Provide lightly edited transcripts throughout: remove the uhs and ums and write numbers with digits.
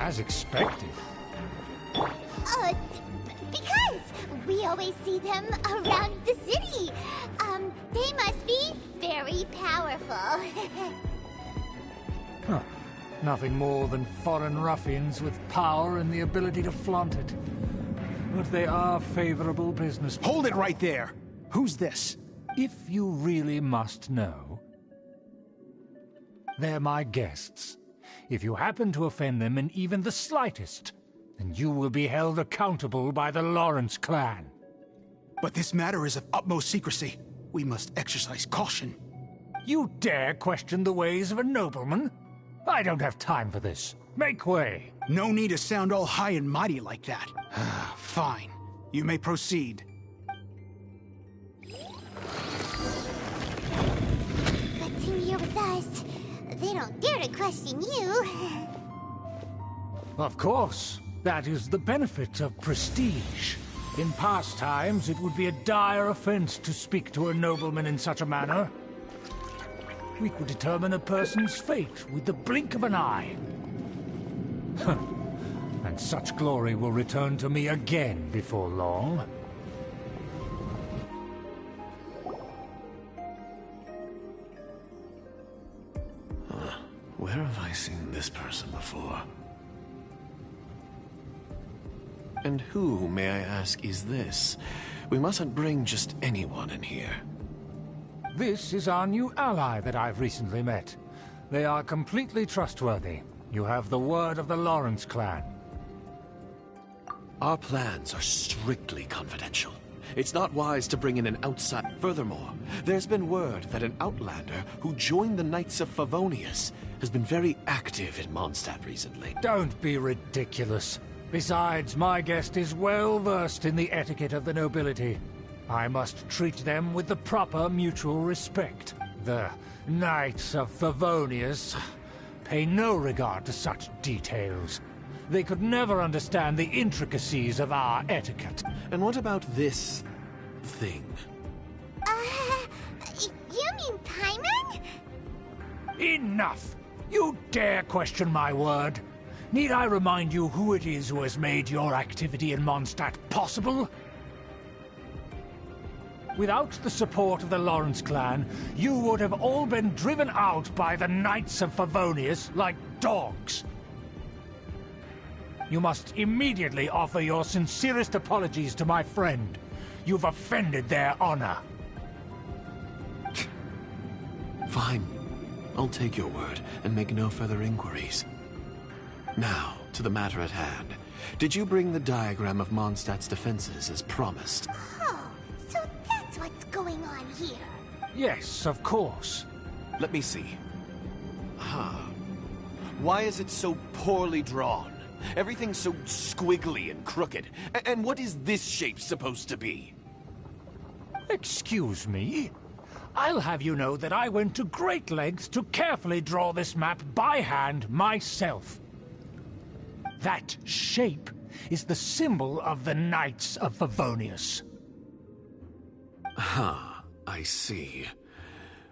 As expected. Because we always see them around the city. They must be very powerful. Huh. Nothing more than foreign ruffians with power and the ability to flaunt it. But they are favorable business. Hold it right there! Who's this? If you really must know, they're my guests. If you happen to offend them in even the slightest, then you will be held accountable by the Lawrence clan. But this matter is of utmost secrecy. We must exercise caution. You dare question the ways of a nobleman? I don't have time for this. Make way. No need to sound all high and mighty like that. Fine. You may proceed. Good thing you're with us. They don't dare to question you. Of course. That is the benefit of prestige. In past times, it would be a dire offense to speak to a nobleman in such a manner. We could determine a person's fate with the blink of an eye. And such glory will return to me again before long. Where have I seen this person before? And who, may I ask, is this? We mustn't bring just anyone in here. This is our new ally that I've recently met. They are completely trustworthy. You have the word of the Lawrence clan. Our plans are strictly confidential. It's not wise to bring in an outside. Furthermore, there's been word that an outlander who joined the Knights of Favonius has been very active in Mondstadt recently. Don't be ridiculous. Besides, my guest is well versed in the etiquette of the nobility. I must treat them with the proper mutual respect. The Knights of Favonius pay no regard to such details. They could never understand the intricacies of our etiquette. And what about this thing? You mean Paimon? Enough! You dare question my word? Need I remind you who it is who has made your activity in Mondstadt possible? Without the support of the Lawrence clan, you would have all been driven out by the Knights of Favonius like dogs. You must immediately offer your sincerest apologies to my friend. You've offended their honor. Fine. I'll take your word and make no further inquiries. Now, to the matter at hand. Did you bring the diagram of Mondstadt's defenses as promised? Oh, so that's what's going on here. Yes, of course. Let me see. Why is it so poorly drawn? Everything's so squiggly and crooked. And what is this shape supposed to be? Excuse me? I'll have you know that I went to great lengths to carefully draw this map by hand myself. That shape is the symbol of the Knights of Favonius. I see.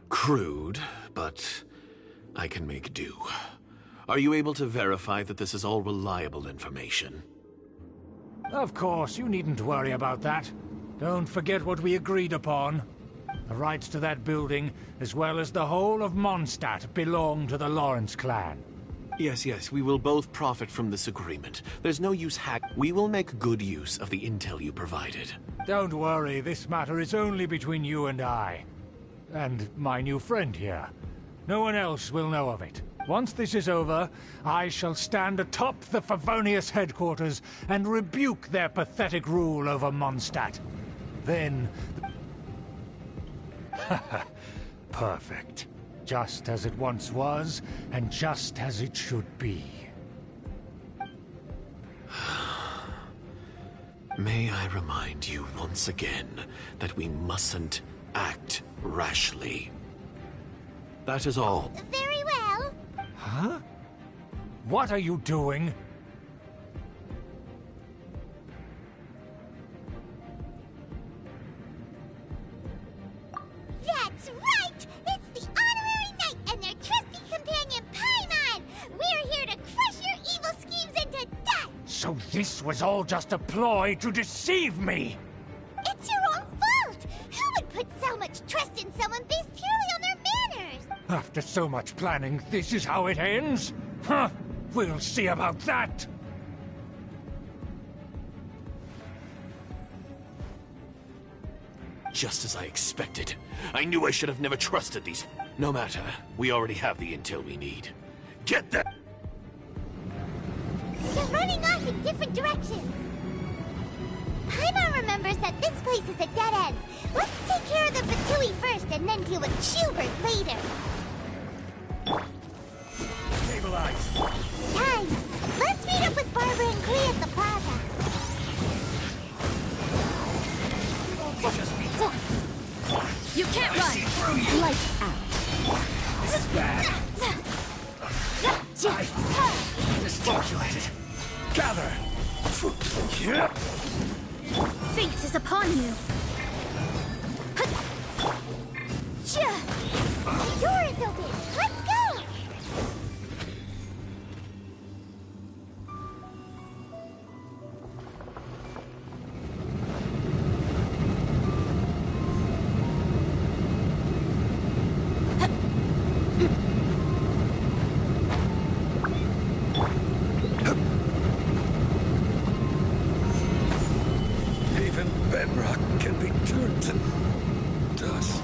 Crude, but I can make do. Are you able to verify that this is all reliable information? Of course, you needn't worry about that. Don't forget what we agreed upon. The rights to that building, as well as the whole of Mondstadt, belong to the Lawrence clan. Yes, we will both profit from this agreement. There's no use We will make good use of the intel you provided. Don't worry, this matter is only between you and I. And my new friend here. No one else will know of it. Once this is over, I shall stand atop the Favonius headquarters and rebuke their pathetic rule over Mondstadt. Then... Perfect. Just as it once was, and just as it should be. May I remind you once again that we mustn't act rashly. That is all. Very well. Huh? What are you doing? That's right! It's the Honorary Knight and their trusty companion, Paimon! We're here to crush your evil schemes and So this was all just a ploy to deceive me! It's your own fault! Who would put so much trust in someone based purely on their manners? After so much planning, this is how it ends? Huh! We'll see about that! Just as I expected. I knew I should have never trusted these. No matter, we already have the intel we need. Get that! They're running off in different directions. Paimon remembers that this place is a dead end. Let's take care of the Fatui first and then deal with Schubert later. Stabilize! Time! Let's meet up with Barbara and Cree at the plaza. You can't run! Lights out. This is bad. Distorted. Gather! Fate is upon you. The door is open! Let's go! Even bedrock can be turned to dust.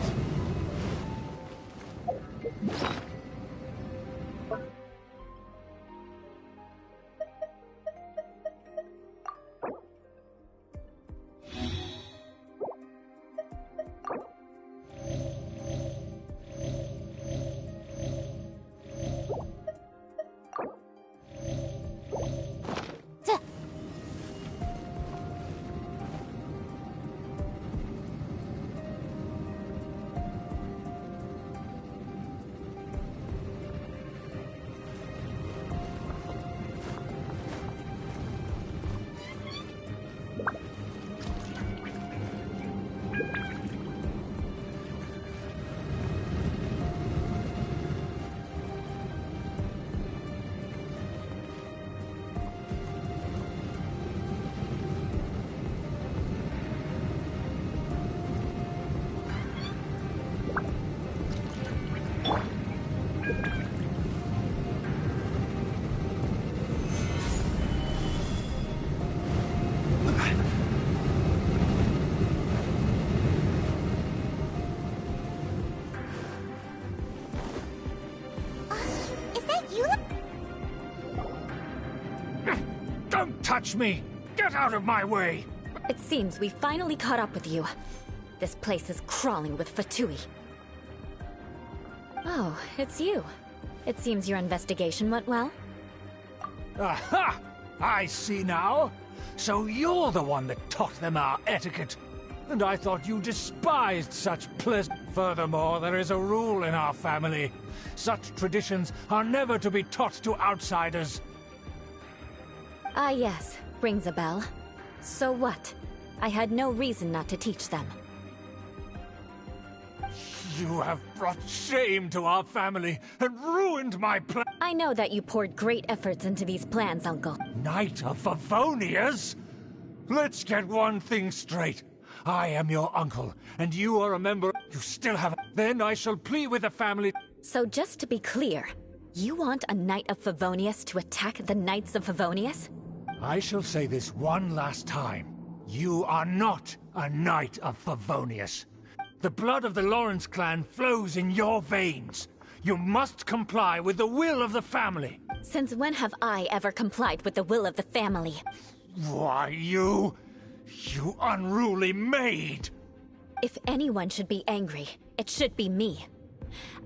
Don't touch me! Get out of my way! It seems we finally caught up with you. This place is crawling with Fatui. Oh, it's you. It seems your investigation went well. Aha! I see now. So you're the one that taught them our etiquette. And I thought you despised such Furthermore, there is a rule in our family. Such traditions are never to be taught to outsiders. Ah yes, rings a bell. So what? I had no reason not to teach them. You have brought shame to our family and ruined my plan. I know that you poured great efforts into these plans, Uncle. Knight of Favonius? Let's get one thing straight. I am your uncle, and you are a member. You still have. Then I shall plead with the family. So just to be clear, you want a Knight of Favonius to attack the Knights of Favonius? I shall say this one last time. You are not a Knight of Favonius. The blood of the Lawrence clan flows in your veins. You must comply with the will of the family. Since when have I ever complied with the will of the family? Why, you unruly maid! If anyone should be angry, it should be me.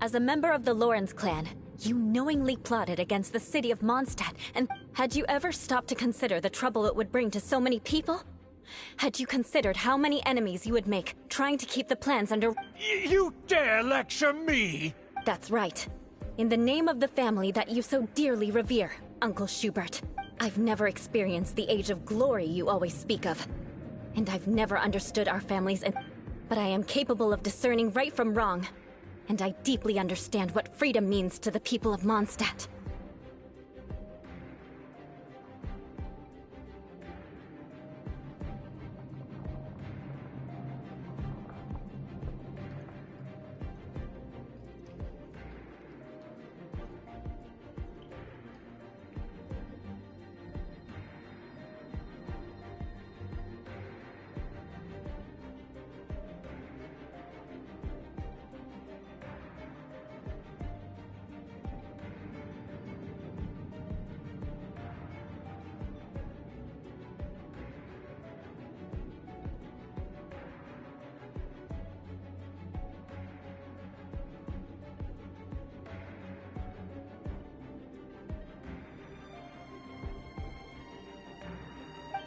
As a member of the Lawrence clan, you knowingly plotted against the city of Mondstadt, and had you ever stopped to consider the trouble it would bring to so many people? Had you considered how many enemies you would make, trying to keep the plans under— You dare lecture me? That's right. In the name of the family that you so dearly revere, Uncle Schubert. I've never experienced the age of glory you always speak of. And I've never understood our families, but I am capable of discerning right from wrong. And I deeply understand what freedom means to the people of Mondstadt.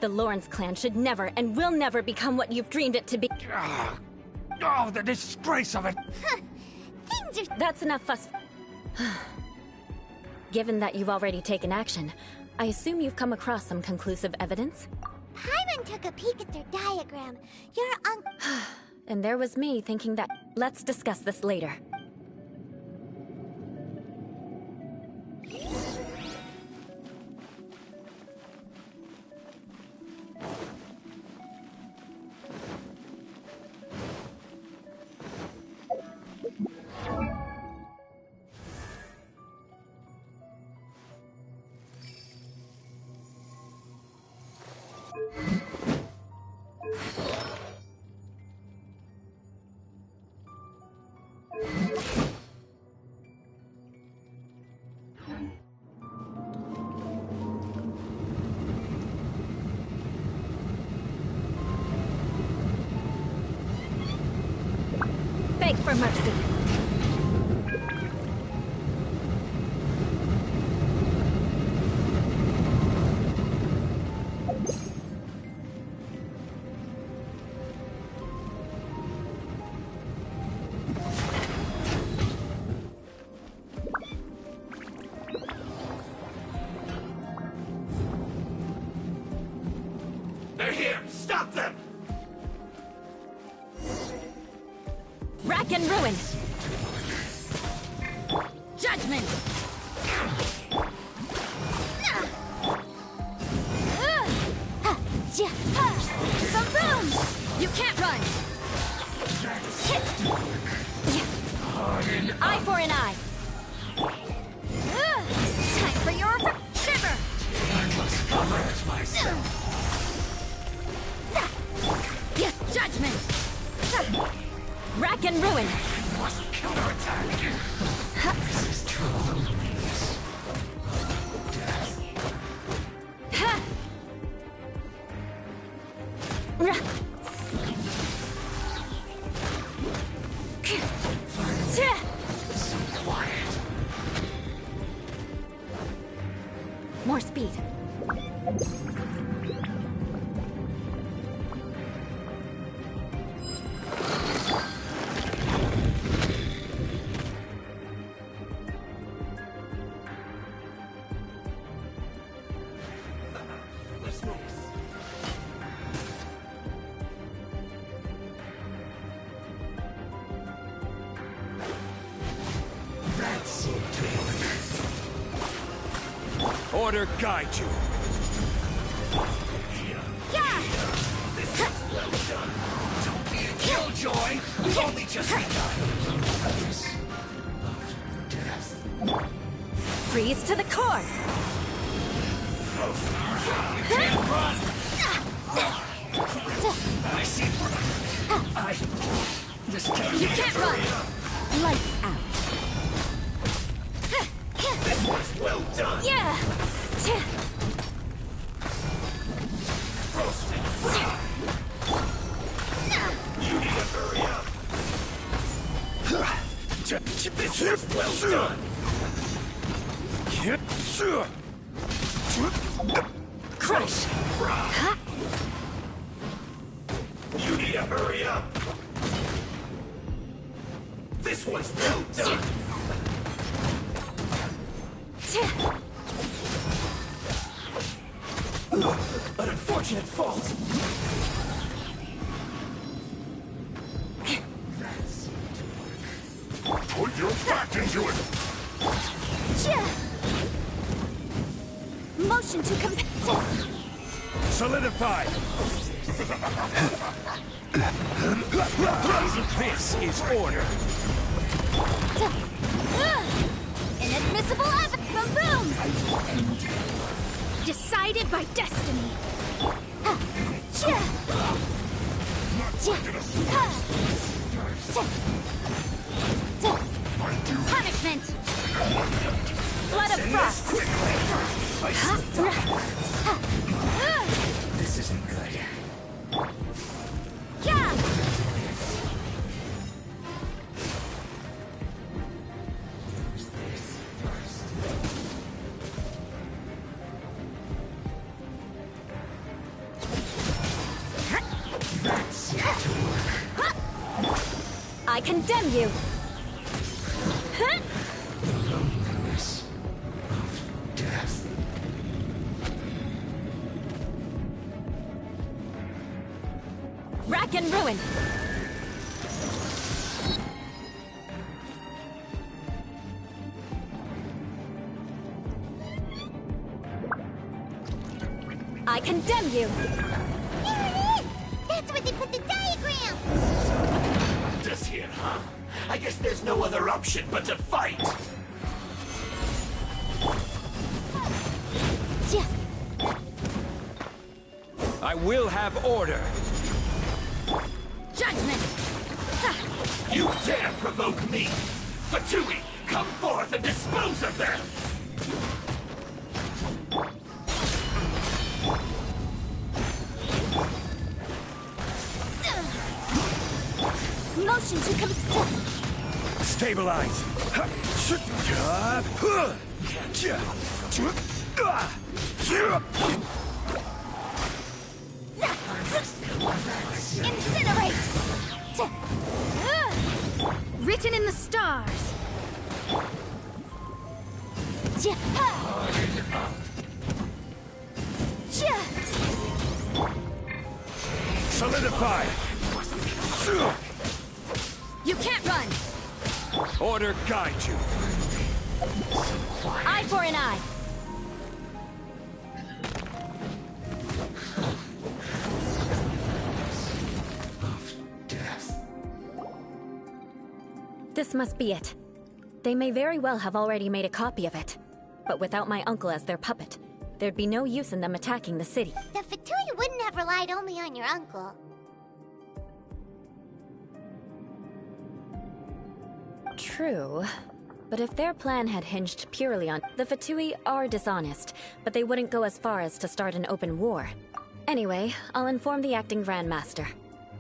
The Lawrence clan should never and will never become what you've dreamed it to be. Oh, the disgrace of it! Things are... That's enough fuss. Given that you've already taken action, I assume you've come across some conclusive evidence? Paimon took a peek at their diagram. Your uncle... And there was me thinking that... Let's discuss this later. Beg for mercy. They're here! Stop them! Rack and ruin! Judgment! Boom! You can't run! Eye for an eye! Time for your shiver! Judgment! Rack and ruin! Counterattack. This is true loneliness. Death. So quiet. More speed. Order guide you. Yeah! This is well done. Don't be a killjoy. You've only just begun. Death. Freeze to the core! You can't run. I see. I just can't. You can't run! Lights out. This was well done. Yeah! Roasted fried. You need to hurry up. This was well done. Crush! You need to hurry up. This one's well done. An unfortunate fault. Put your back into it. Motion to compare. Solidified. This is order. Inadmissible evidence. Boom! Decided by destiny. Punishment. Blood of frost! This isn't good. Yeah! I condemn you! Huh? Loneliness of death. Rack and ruin! I condemn you! There it is! That's where they put the diagram! This here, huh? I guess there's no other option but to fight! I will have order! Judgment! You dare provoke me! Fatui, come forth and dispose of them! Motion to Stabilize! incinerate! Written in the stars! Solidify! You can't run! Order guide you! Eye for an eye! Death. This must be it. They may very well have already made a copy of it. But without my uncle as their puppet, there'd be no use in them attacking the city. The Fatui wouldn't have relied only on your uncle. True. But if their plan had hinged purely on... The Fatui are dishonest, but they wouldn't go as far as to start an open war. Anyway, I'll inform the acting Grandmaster.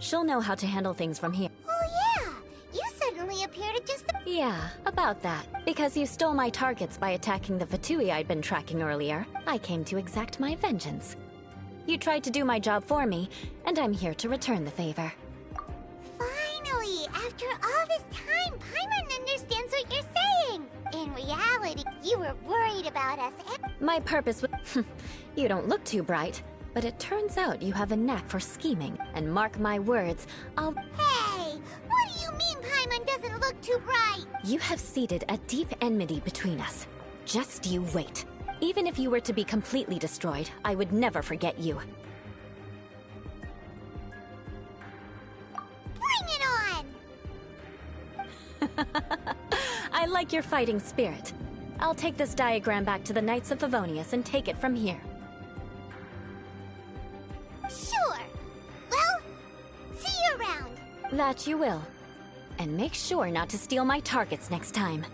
She'll know how to handle things from here. Oh yeah! You suddenly appeared at just the... Yeah, about that. Because you stole my targets by attacking the Fatui I'd been tracking earlier, I came to exact my vengeance. You tried to do my job for me, and I'm here to return the favor. Finally! After all this time, Paimon understands what you're saying! In reality, you were worried about us and... My purpose was... You don't look too bright, but it turns out you have a knack for scheming, and mark my words, I'll... Hey! What do you mean Paimon doesn't look too bright? You have seeded a deep enmity between us. Just you wait. Even if you were to be completely destroyed, I would never forget you. Bring it on! I like your fighting spirit. I'll take this diagram back to the Knights of Favonius and take it from here. Sure! Well, see you around! That you will. And make sure not to steal my targets next time.